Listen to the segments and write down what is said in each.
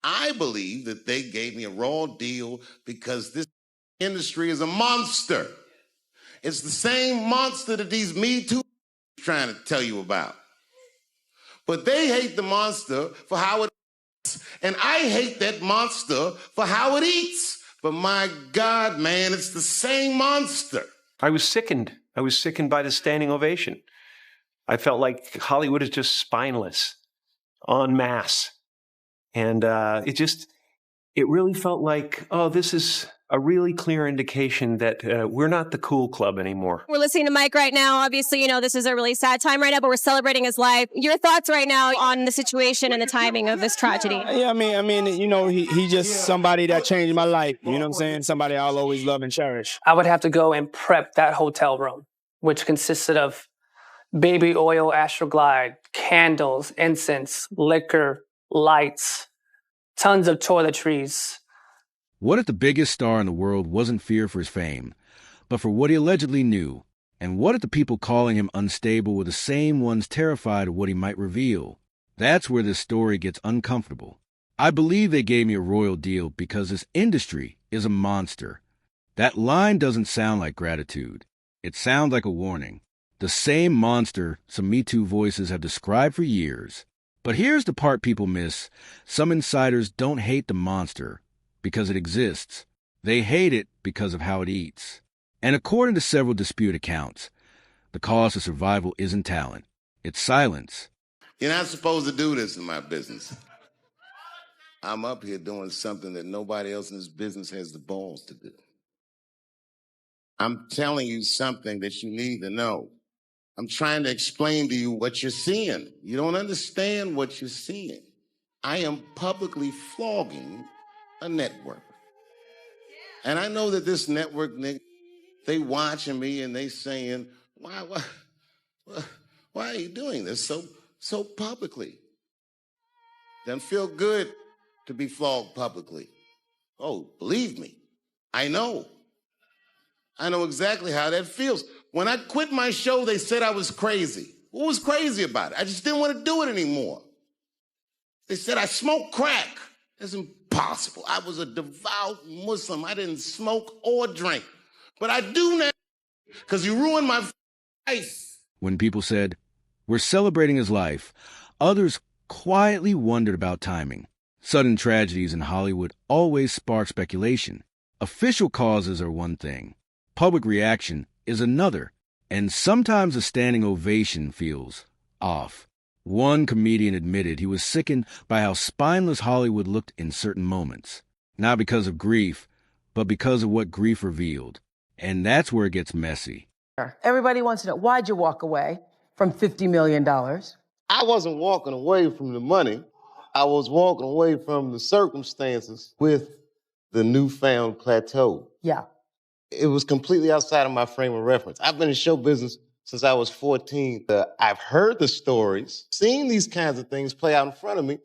I believe that they gave me a raw deal because this industry is a monster. It's the same monster that these Me Too trying to tell you about. But they hate the monster for how it eats, and I hate that monster for how it eats. But my God, man, it's the same monster. I was sickened. I was sickened by the standing ovation. I felt like Hollywood is just spineless, en masse. And it really felt like, oh, this is a really clear indication that we're not the cool club anymore. We're listening to Mike right now. Obviously, this is a really sad time right now, but we're celebrating his life. Your thoughts right now on the situation and the timing of this tragedy? Yeah, I mean, he just somebody that changed my life. You know what I'm saying? Somebody I'll always love and cherish. I would have to go and prep that hotel room, which consisted of baby oil, Astroglide, candles, incense, liquor, lights, tons of toiletries. What if the biggest star in the world wasn't feared for his fame, but for what he allegedly knew? And what if the people calling him unstable were the same ones terrified of what he might reveal? That's where this story gets uncomfortable. I believe they gave me a royal deal because this industry is a monster. That line doesn't sound like gratitude. It sounds like a warning. The same monster some Me Too voices have described for years. But here's the part people miss. Some insiders don't hate the monster because it exists. They hate it because of how it eats. And according to several dispute accounts, the cause of survival isn't talent. It's silence. You're not supposed to do this in my business. I'm up here doing something that nobody else in this business has the balls to do. I'm telling you something that you need to know. I'm trying to explain to you what you're seeing. You don't understand what you're seeing. I am publicly flogging a network. And I know that this network, they watching me and they saying, why are you doing this so publicly? Doesn't feel good to be flogged publicly. Oh, believe me, I know exactly how that feels. When I quit my show, they said I was crazy. What was crazy about it? I just didn't want to do it anymore. They said I smoked crack. That's impossible. I was a devout Muslim. I didn't smoke or drink. But I do now because you ruined my life. When people said, we're celebrating his life, others quietly wondered about timing. Sudden tragedies in Hollywood always spark speculation. Official causes are one thing. Public reaction is another. And sometimes a standing ovation feels off. One comedian admitted he was sickened by how spineless Hollywood looked in certain moments. Not because of grief, but because of what grief revealed. And that's where it gets messy. Everybody wants to know, why'd you walk away from $50 million? I wasn't walking away from the money. I was walking away from the circumstances with the newfound plateau. Yeah. It was completely outside of my frame of reference. I've been in show business since I was 14. I've heard the stories, seen these kinds of things play out in front of me.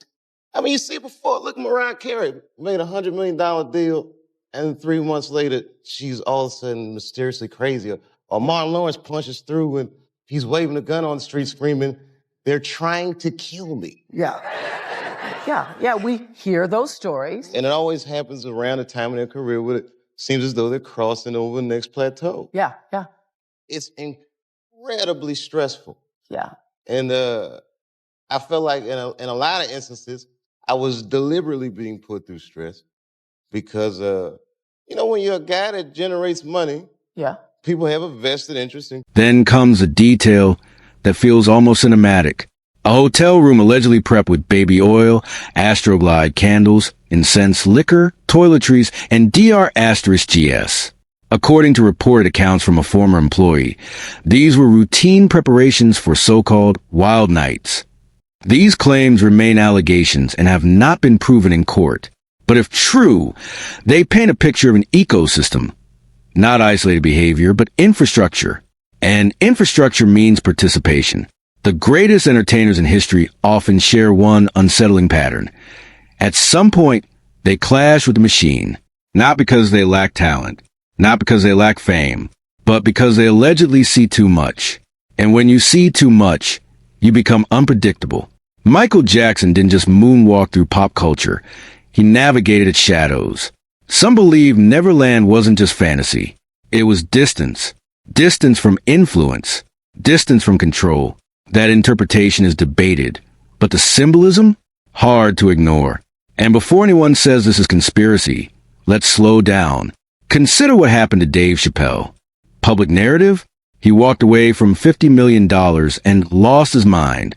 I mean, you see it before. Look, Mariah Carey made a $100 million deal, and 3 months later, she's all of a sudden mysteriously crazy. Or Martin Lawrence punches through and he's waving a gun on the street screaming, they're trying to kill me. Yeah. Yeah, we hear those stories. And it always happens around the time in their career where it seems as though they're crossing over the next plateau. Yeah. It's incredibly stressful. Yeah. And I felt like in a lot of instances, I was deliberately being put through stress because, when you're a guy that generates money, yeah, people have a vested interest in. Then comes a detail that feels almost cinematic. A hotel room allegedly prepped with baby oil, Astroglide candles, incense, liquor, toiletries, and Dr*GS. According to reported accounts from a former employee, these were routine preparations for so-called wild nights. These claims remain allegations and have not been proven in court. But if true, they paint a picture of an ecosystem. Not isolated behavior, but infrastructure. And infrastructure means participation. The greatest entertainers in history often share one unsettling pattern. At some point, they clash with the machine. Not because they lack talent, not because they lack fame, but because they allegedly see too much. And when you see too much, you become unpredictable. Michael Jackson didn't just moonwalk through pop culture. He navigated its shadows. Some believe Neverland wasn't just fantasy. It was distance. Distance from influence. Distance from control. That interpretation is debated. But the symbolism? Hard to ignore. And before anyone says this is conspiracy, let's slow down. Consider what happened to Dave Chappelle. Public narrative? He walked away from $50 million and lost his mind.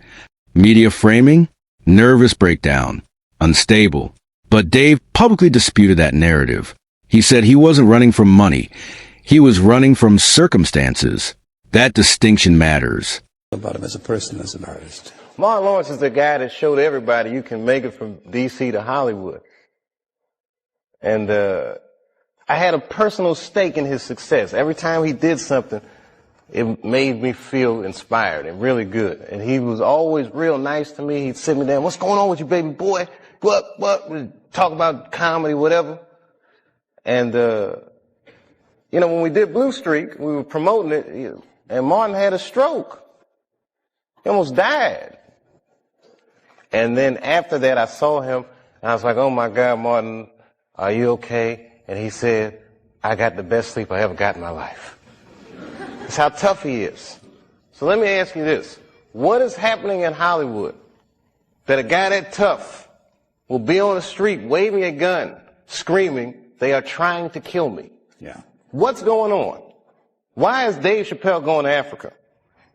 Media framing? Nervous breakdown. Unstable. But Dave publicly disputed that narrative. He said he wasn't running from money. He was running from circumstances. That distinction matters. About him as a person, as an artist. Martin Lawrence is the guy that showed everybody you can make it from D.C. to Hollywood. And I had a personal stake in his success. Every time he did something, it made me feel inspired and really good. And he was always real nice to me. He'd sit me down, "What's going on with you, baby boy? What? We'd talk about comedy, whatever." And, you know, when we did Blue Streak, we were promoting it, and Martin had a stroke. He almost died. And then after that, I saw him, and I was like, "Oh my God, Martin, are you okay?" And he said, "I got the best sleep I ever got in my life." That's how tough he is. So let me ask you this. What is happening in Hollywood that a guy that tough will be on the street waving a gun, screaming, "They are trying to kill me"? Yeah. What's going on? Why is Dave Chappelle going to Africa?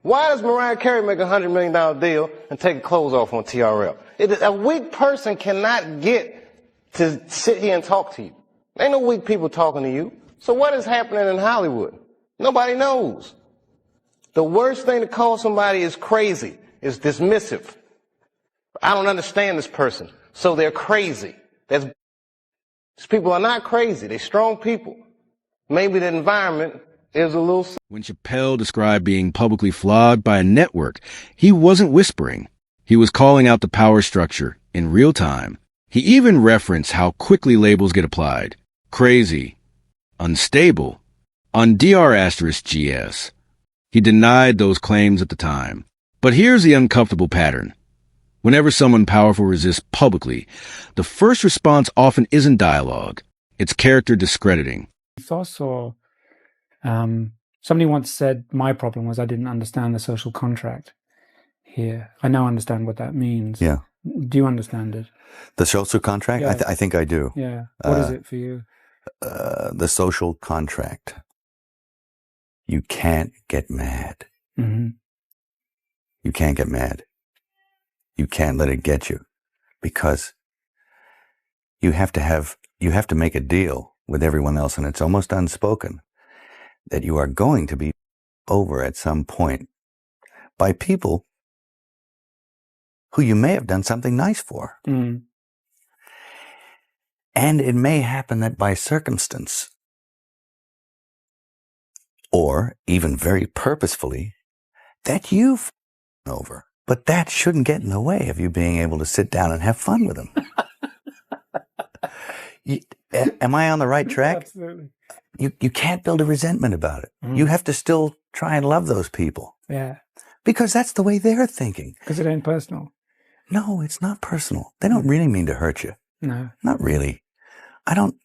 Why does Mariah Carey make a $100 million deal and take her clothes off on TRL? A weak person cannot get to sit here and talk to you. Ain't no weak people talking to you. So what is happening in Hollywood? Nobody knows. The worst thing to call somebody is crazy, is dismissive. I don't understand this person, so they're crazy. These people are not crazy. They're strong people. Maybe the environment is a little... When Chappelle described being publicly flogged by a network, he wasn't whispering. He was calling out the power structure in real time. He even referenced how quickly labels get applied. Crazy. Unstable. On Dr*GS. He denied those claims at the time. But here's the uncomfortable pattern. Whenever someone powerful resists publicly, the first response often isn't dialogue. It's character discrediting. It's also, somebody once said my problem was I didn't understand the social contract here. I now understand what that means. Yeah. Do you understand it? The social contract? Yeah. I think I do. Yeah. What is it for you? The social contract. You can't get mad. Mm-hmm. You can't get mad. You can't let it get you, because you have to make a deal with everyone else, and it's almost unspoken that you are going to be over at some point by people who you may have done something nice for. Mm. And it may happen that by circumstance, or even very purposefully, that you've over. But that shouldn't get in the way of you being able to sit down and have fun with them. Am I on the right track? Absolutely. You can't build a resentment about it. Mm. You have to still try and love those people. Yeah. Because that's the way they're thinking. Because it ain't personal. No, it's not personal. They don't really mean to hurt you. No. Not really. I don't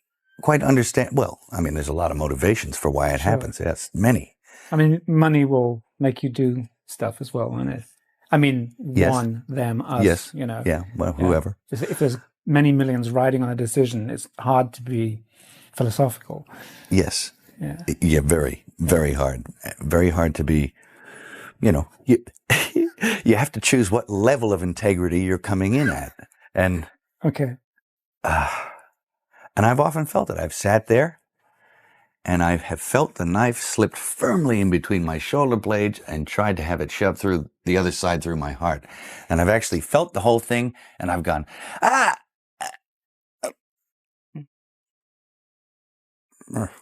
quite understand. Well, I mean, there's a lot of motivations for why it happens. Yes, many. I mean, money will make you do stuff as well, won't it? I mean, Yes. one, them, us, Yes. you know. Yeah, well, whoever. If there's many millions riding on a decision, it's hard to be philosophical. Yes. Yeah. Yeah, very, very hard. Very hard to be, you have to choose what level of integrity you're coming in at. And Okay. and I've often felt it. I've sat there and I have felt the knife slipped firmly in between my shoulder blades and tried to have it shoved through the other side through my heart. And I've actually felt the whole thing and I've gone,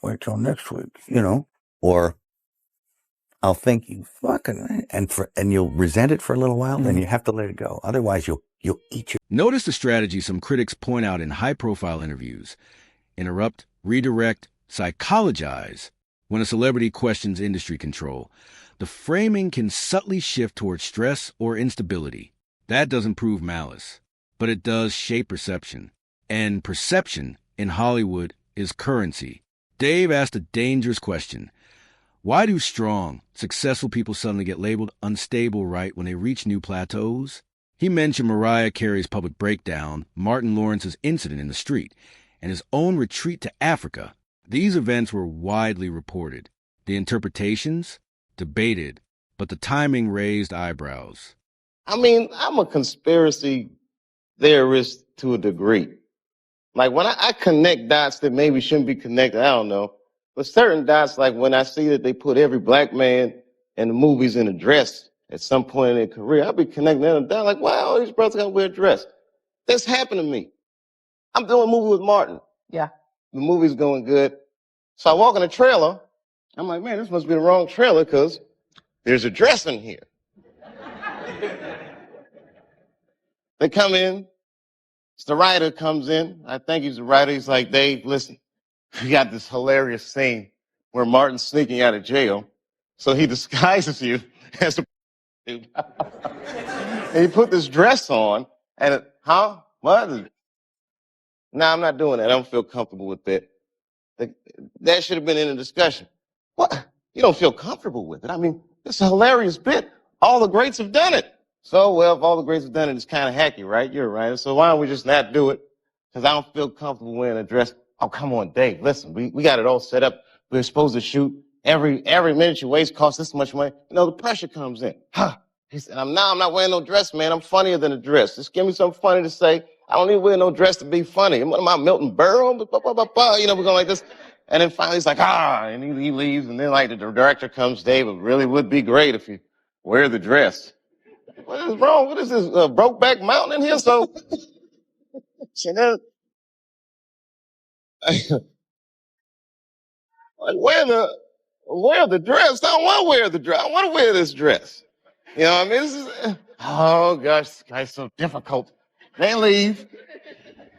wait till next week, or I'll think you fucking, and you'll resent it for a little while, then you have to let it go. Otherwise you'll eat your... Notice the strategy some critics point out in high-profile interviews. Interrupt, redirect, psychologize. When a celebrity questions industry control, the framing can subtly shift towards stress or instability. That doesn't prove malice, but it does shape perception. And perception in Hollywood is currency. Dave asked a dangerous question. Why do strong, successful people suddenly get labeled unstable right when they reach new plateaus? He mentioned Mariah Carey's public breakdown, Martin Lawrence's incident in the street, and his own retreat to Africa. These events were widely reported. The interpretations? Debated, but the timing raised eyebrows. I mean, I'm a conspiracy theorist to a degree. Like when I connect dots that maybe shouldn't be connected, I don't know. But certain dots, like when I see that they put every black man in the movies in a dress at some point in their career, I'll be connecting them down like, wow, these brothers gotta wear a dress. That's happened to me. I'm doing a movie with Martin. Yeah. The movie's going good. So I walk in the trailer. I'm like, man, this must be the wrong trailer because there's a dress in here. They come in. The writer comes in. I think he's the writer. He's like, Dave, listen, we got this hilarious scene where Martin's sneaking out of jail. So he disguises you as a dude. And he put this dress on. And huh? What? No, I'm not doing that. I don't feel comfortable with that. That should have been in the discussion. What? You don't feel comfortable with it? I mean, it's a hilarious bit. All the greats have done it. So, well, if all the greats have done it, it's kind of hacky, right? You're right. So why don't we just not do it? Because I don't feel comfortable wearing a dress. Oh, come on, Dave. Listen, we got it all set up. We're supposed to shoot. Every minute you waste costs this much money. You know, the pressure comes in. Huh. He said, I'm not wearing no dress, man. I'm funnier than a dress. Just give me something funny to say. I don't need to wear no dress to be funny. What am I, Milton Berle? You know, we're going like this. And then finally he's like, and he leaves. And then like the director comes, Dave, it really would be great if you wear the dress. What is wrong? What is this, Brokeback Mountain in here? So, like, wear the dress. I don't want to wear the dress. I want to wear this dress. You know what I mean? This is, oh gosh, this guy's so difficult. They leave.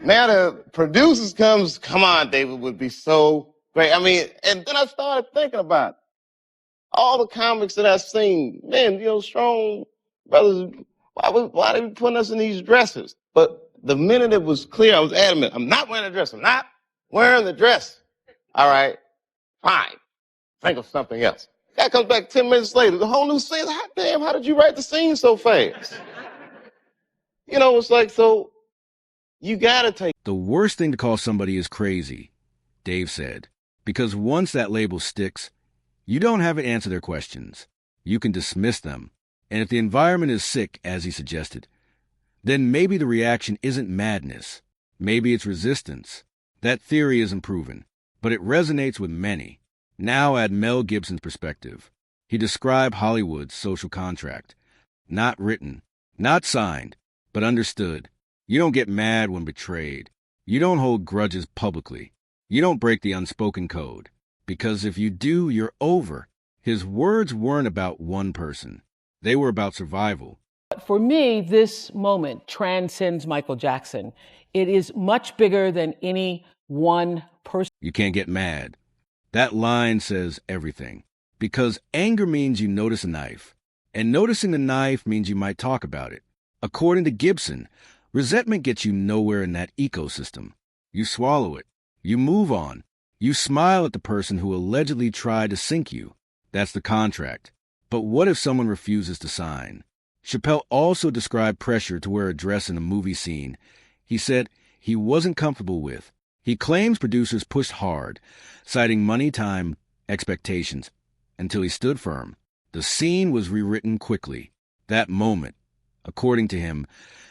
Now the producers comes, come on, David would be so great. I mean, and then I started thinking about it. All the comics that I've seen, man, you know, strong brothers, why they be putting us in these dresses? But the minute it was clear, I was adamant, I'm not wearing a dress. I'm not wearing the dress. All right, fine. Think of something else. Guy comes back 10 minutes later, the whole new scene. Hot damn, how did you write the scene so fast? You know, it's like, so you gotta take. The worst thing to call somebody is crazy, Dave said, because once that label sticks, you don't have to answer their questions. You can dismiss them. And if the environment is sick, as he suggested, then maybe the reaction isn't madness. Maybe it's resistance. That theory isn't proven, but it resonates with many. Now add Mel Gibson's perspective. He described Hollywood's social contract. Not written, not signed, but understood. You don't get mad when betrayed. You don't hold grudges publicly. You don't break the unspoken code. Because if you do, you're over. His words weren't about one person. They were about survival. For me, this moment transcends Michael Jackson. It is much bigger than any one person. You can't get mad. That line says everything. Because anger means you notice a knife. And noticing the knife means you might talk about it. According to Gibson, resentment gets you nowhere in that ecosystem. You swallow it. You move on. You smile at the person who allegedly tried to sink you. That's the contract. But what if someone refuses to sign? Chappelle also described pressure to wear a dress in a movie scene. He said he wasn't comfortable with. He claims producers pushed hard, citing money, time, expectations, until he stood firm. The scene was rewritten quickly. That moment, according to him,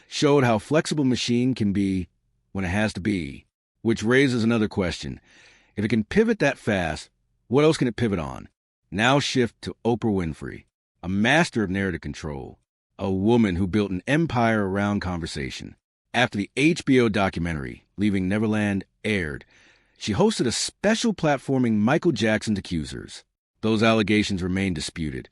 showed how flexible a machine can be when it has to be, which raises another question. If it can pivot that fast, what else can it pivot on? Now shift to Oprah Winfrey, a master of narrative control, a woman who built an empire around conversation. After the HBO documentary, Leaving Neverland, aired, she hosted a special platforming Michael Jackson's accusers. Those allegations remain disputed,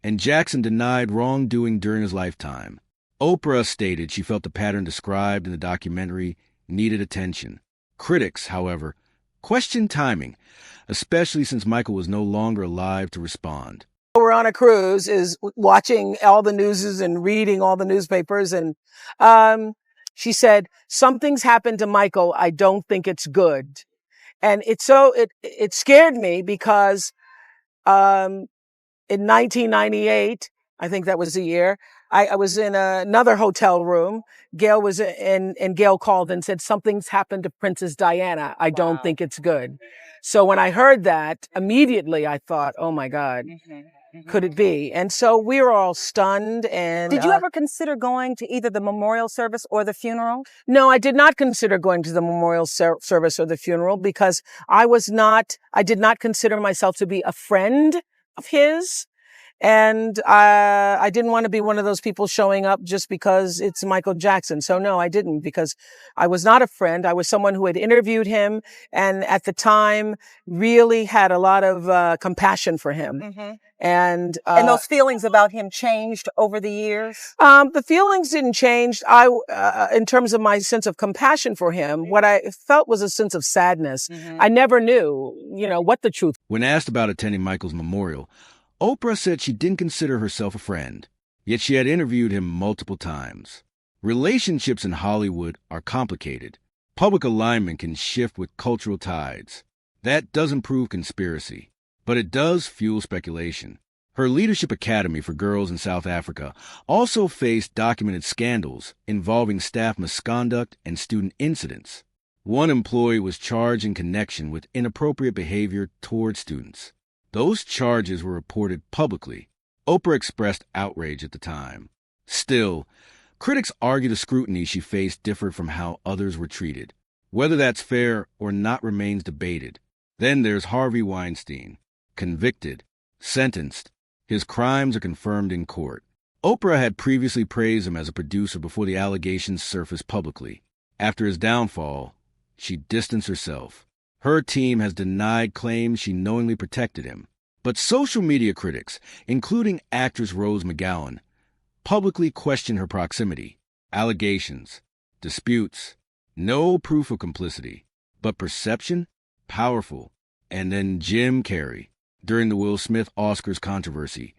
and Jackson denied wrongdoing during his lifetime. Oprah stated she felt the pattern described in the documentary needed attention. Critics, however, questioned timing, especially since Michael was no longer alive to respond. We're on a cruise, is watching all the newses and reading all the newspapers. And, She said, "Something's happened to Michael. I don't think it's good." And it scared me because in 1998, I think that was the year, I was in another hotel room. Gail was in, and Gail called and said, "Something's happened to Princess Diana. I don't think it's good." So when I heard that, immediately I thought, oh my God, could it be? And so we were all stunned. And did you ever consider going to either the memorial service or the funeral? No, I did not consider going to the memorial service or the funeral because I did not consider myself to be a friend of his. And I didn't want to be one of those people showing up just because it's Michael Jackson. So no, I didn't, because I was not a friend. I was someone who had interviewed him and at the time really had a lot of compassion for him. Mm-hmm. And those feelings about him changed over the years? The feelings didn't change. In terms of my sense of compassion for him, what I felt was a sense of sadness. Mm-hmm. I never knew, what the truth. When asked about attending Michael's memorial, Oprah said she didn't consider herself a friend, yet she had interviewed him multiple times. Relationships in Hollywood are complicated. Public alignment can shift with cultural tides. That doesn't prove conspiracy, but it does fuel speculation. Her Leadership Academy for Girls in South Africa also faced documented scandals involving staff misconduct and student incidents. One employee was charged in connection with inappropriate behavior toward students. Those charges were reported publicly. Oprah expressed outrage at the time. Still, critics argue the scrutiny she faced differed from how others were treated. Whether that's fair or not remains debated. Then there's Harvey Weinstein, convicted, sentenced. His crimes are confirmed in court. Oprah had previously praised him as a producer before the allegations surfaced publicly. After his downfall, she distanced herself. Her team has denied claims she knowingly protected him. But social media critics, including actress Rose McGowan, publicly question her proximity, allegations, disputes, no proof of complicity, but perception, powerful. And then Jim Carrey. During the Will Smith Oscars controversy,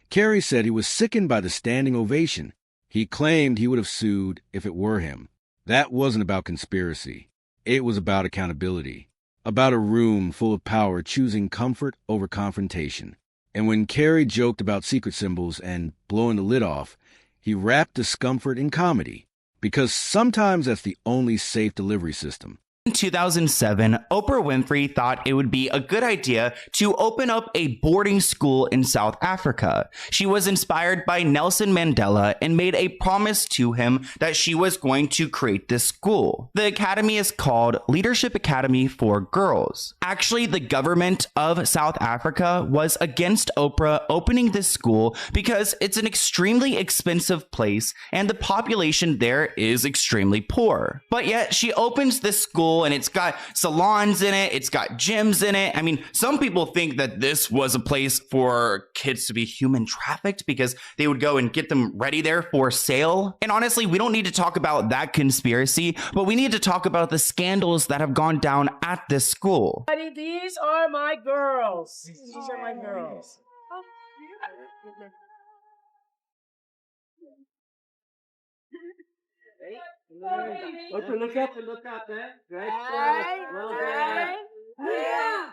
Carrey said he was sickened by the standing ovation. He claimed he would have sued if it were him. That wasn't about conspiracy. It was about accountability. About a room full of power choosing comfort over confrontation. And when Carrey joked about secret symbols and blowing the lid off, he wrapped discomfort in comedy, because sometimes that's the only safe delivery system. In 2007, Oprah Winfrey thought it would be a good idea to open up a boarding school in South Africa. She was inspired by Nelson Mandela and made a promise to him that she was going to create this school. The academy is called Leadership Academy for Girls. Actually, the government of South Africa was against Oprah opening this school because it's an extremely expensive place and the population there is extremely poor. But yet she opens this school and it's got salons in it. It's got gyms in it. I mean, some people think that this was a place for kids to be human trafficked because they would go and get them ready there for sale. And honestly, we don't need to talk about that conspiracy, but we need to talk about the scandals that have gone down at this school. These are my girls. These are my girls. Oprah, look up and look out there. Great stuff. Well done. Yeah.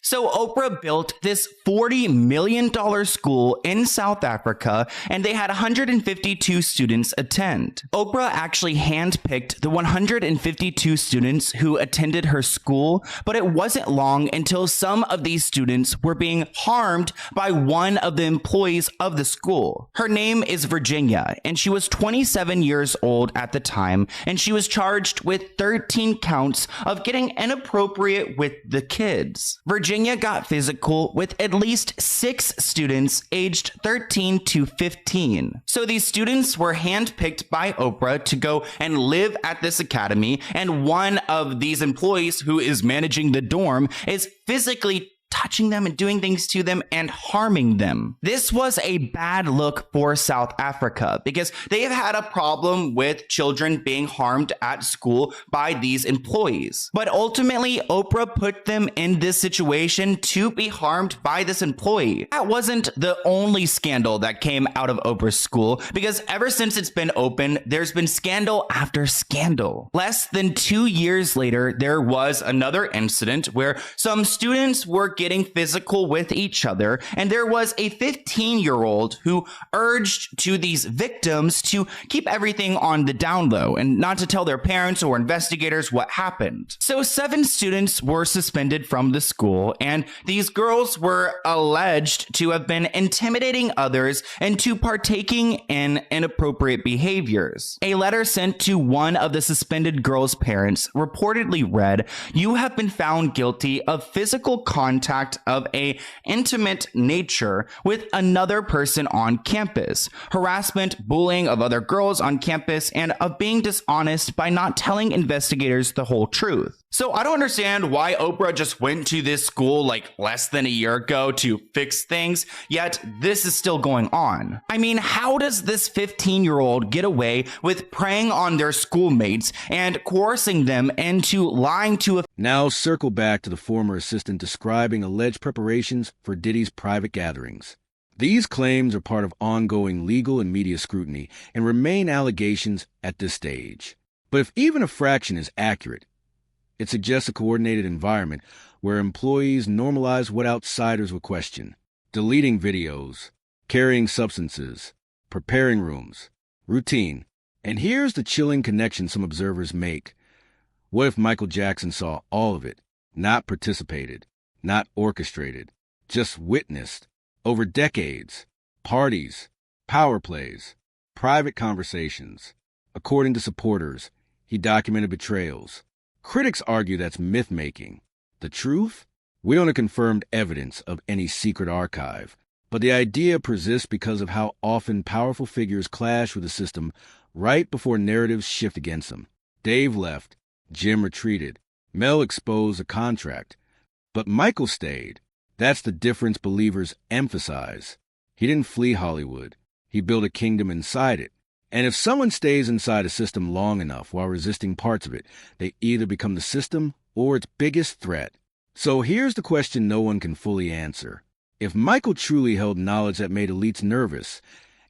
So Oprah built this $40 million school in South Africa, and they had 152 students attend. Oprah actually handpicked the 152 students who attended her school, but it wasn't long until some of these students were being harmed by one of the employees of the school. Her name is Virginia, and she was 27 years old at the time, and she was charged with 13 counts of getting inappropriate with the kids. Virginia got physical with at least 6 students aged 13 to 15. So these students were handpicked by Oprah to go and live at this academy, and one of these employees who is managing the dorm is physically touching them and doing things to them and harming them. This was a bad look for South Africa because they have had a problem with children being harmed at school by these employees. But ultimately, Oprah put them in this situation to be harmed by this employee. That wasn't the only scandal that came out of Oprah's school, because ever since it's been open, there's been scandal after scandal. Less than 2 years later, there was another incident where some students were getting physical with each other, and there was a 15-year-old who urged to these victims to keep everything on the down low and not to tell their parents or investigators what happened. So 7 students were suspended from the school, and these girls were alleged to have been intimidating others into partaking in inappropriate behaviors. A letter sent to one of the suspended girls' parents reportedly read, "You have been found guilty of physical contact of a intimate nature with another person on campus, harassment, bullying of other girls on campus, and of being dishonest by not telling investigators the whole truth." So I don't understand why Oprah just went to this school like less than a year ago to fix things, yet this is still going on. I mean, how does this 15-year-old get away with preying on their schoolmates and coercing them into lying to a... Now circle back to the former assistant describing alleged preparations for Diddy's private gatherings. These claims are part of ongoing legal and media scrutiny and remain allegations at this stage. But if even a fraction is accurate, it suggests a coordinated environment where employees normalize what outsiders would question: deleting videos, carrying substances, preparing rooms, routine. And here's the chilling connection some observers make. What if Michael Jackson saw all of it, not participated, not orchestrated, just witnessed, over decades? Parties, power plays, private conversations. According to supporters, he documented betrayals. Critics argue that's myth-making. The truth? We don't have confirmed evidence of any secret archive, but the idea persists because of how often powerful figures clash with the system right before narratives shift against them. Dave left, Jim retreated, Mel exposed a contract, but Michael stayed. That's the difference believers emphasize. He didn't flee Hollywood. He built a kingdom inside it. And if someone stays inside a system long enough while resisting parts of it, they either become the system or its biggest threat. So here's the question no one can fully answer. If Michael truly held knowledge that made elites nervous,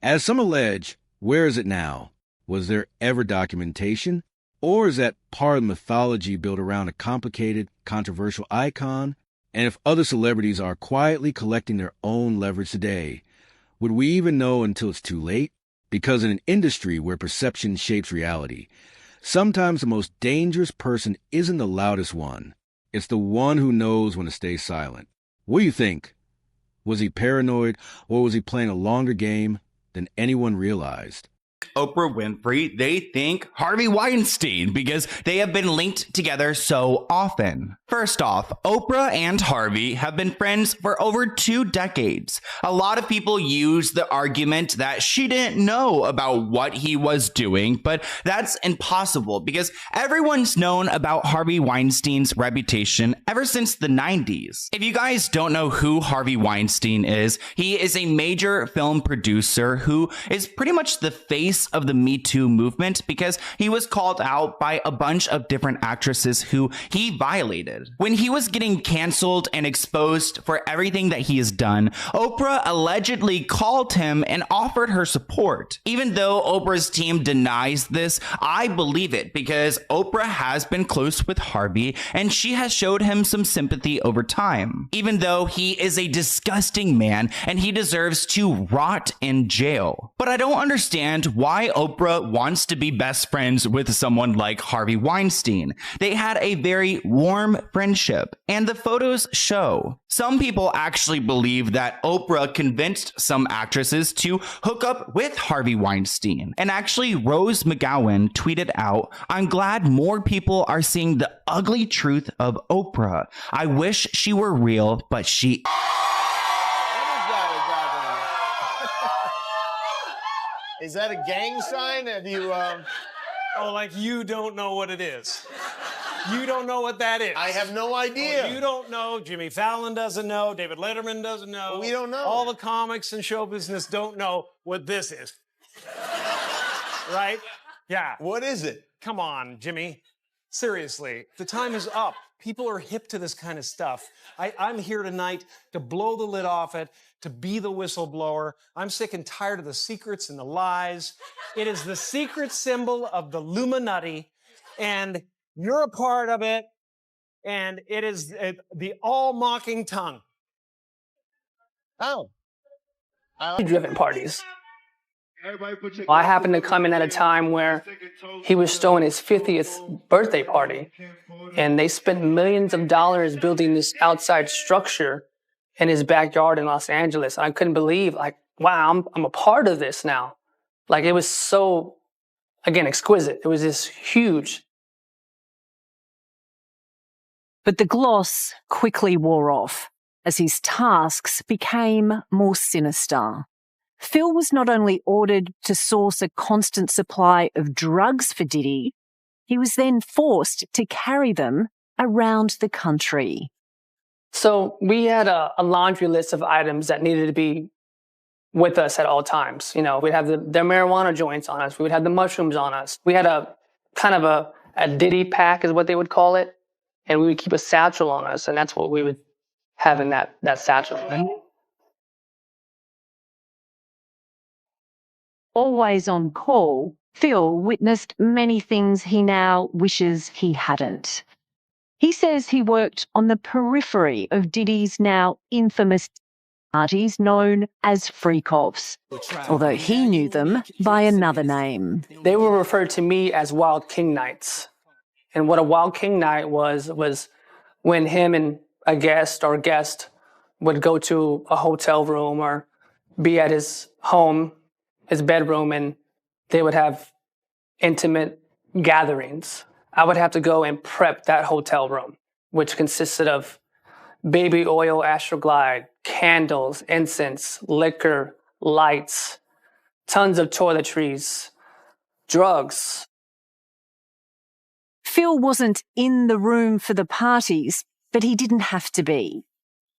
as some allege, where is it now? Was there ever documentation? Or is that part of the mythology built around a complicated, controversial icon? And if other celebrities are quietly collecting their own leverage today, would we even know until it's too late? Because in an industry where perception shapes reality, sometimes the most dangerous person isn't the loudest one. It's the one who knows when to stay silent. What do you think? Was he paranoid, or was he playing a longer game than anyone realized? Oprah Winfrey, they think Harvey Weinstein because they have been linked together so often. First off, Oprah and Harvey have been friends for over 2 decades. A lot of people use the argument that she didn't know about what he was doing, but that's impossible because everyone's known about Harvey Weinstein's reputation ever since the 90s. If you guys don't know who Harvey Weinstein is, he is a major film producer who is pretty much the face of the Me Too movement because he was called out by a bunch of different actresses who he violated. When he was getting canceled and exposed for everything that he has done, Oprah allegedly called him and offered her support. Even though Oprah's team denies this, I believe it because Oprah has been close with Harvey and she has showed him some sympathy over time. Even though he is a disgusting man and he deserves to rot in jail. But I don't understand why Oprah wants to be best friends with someone like Harvey Weinstein. They had a very warm friendship, and the photos show. Some people actually believe that Oprah convinced some actresses to hook up with Harvey Weinstein. And actually, Rose McGowan tweeted out, "I'm glad more people are seeing the ugly truth of Oprah. I wish she were real, but she..." Is that a gang sign? Have you, Oh, like you don't know what it is. You don't know what that is. I have no idea. You don't know. Jimmy Fallon doesn't know. David Letterman doesn't know. We don't know. All the comics and show business don't know what this is. Right? Yeah. What is it? Come on, Jimmy. Seriously, the time is up. People are hip to this kind of stuff. I'm here tonight to blow the lid off it, to be the whistleblower. I'm sick and tired of the secrets and the lies. It is the secret symbol of the Illuminati, and you're a part of it, and it is the all-mocking tongue. Oh. Driven parties. Well, I happened to come in at a time where he was throwing his 50th birthday party, and they spent millions of dollars building this outside structure in his backyard in Los Angeles. I couldn't believe, like, wow, I'm a part of this now. Like, it was so, again, exquisite. It was this huge. But the gloss quickly wore off as his tasks became more sinister. Phil was not only ordered to source a constant supply of drugs for Diddy, he was then forced to carry them around the country. So we had a laundry list of items that needed to be with us at all times. You know, we'd have their marijuana joints on us. We would have the mushrooms on us. We had a kind of a Diddy pack is what they would call it. And we would keep a satchel on us. And that's what we would have in that satchel. Always on call, Phil witnessed many things he now wishes he hadn't. He says he worked on the periphery of Diddy's now infamous parties known as freak-offs, although he knew them by another name. They were referred to me as Wild King Nights. And what a Wild King Night was when him and a guest would go to a hotel room or be at his home, his bedroom, and they would have intimate gatherings. I would have to go and prep that hotel room, which consisted of baby oil, Astroglide, candles, incense, liquor, lights, tons of toiletries, drugs. Phil wasn't in the room for the parties, but he didn't have to be.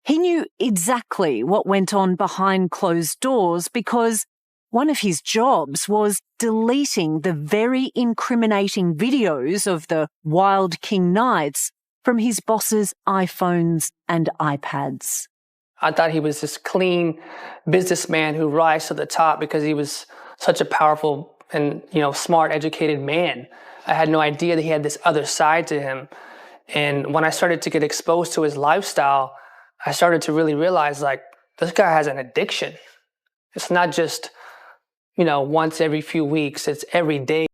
He knew exactly what went on behind closed doors because one of his jobs was deleting the very incriminating videos of the Wild King Nights from his boss's iPhones and iPads. I thought he was this clean businessman who rise to the top because he was such a powerful and, smart, educated man. I had no idea that he had this other side to him. And when I started to get exposed to his lifestyle, I started to really realize, like, this guy has an addiction. It's not just, once every few weeks, it's every day.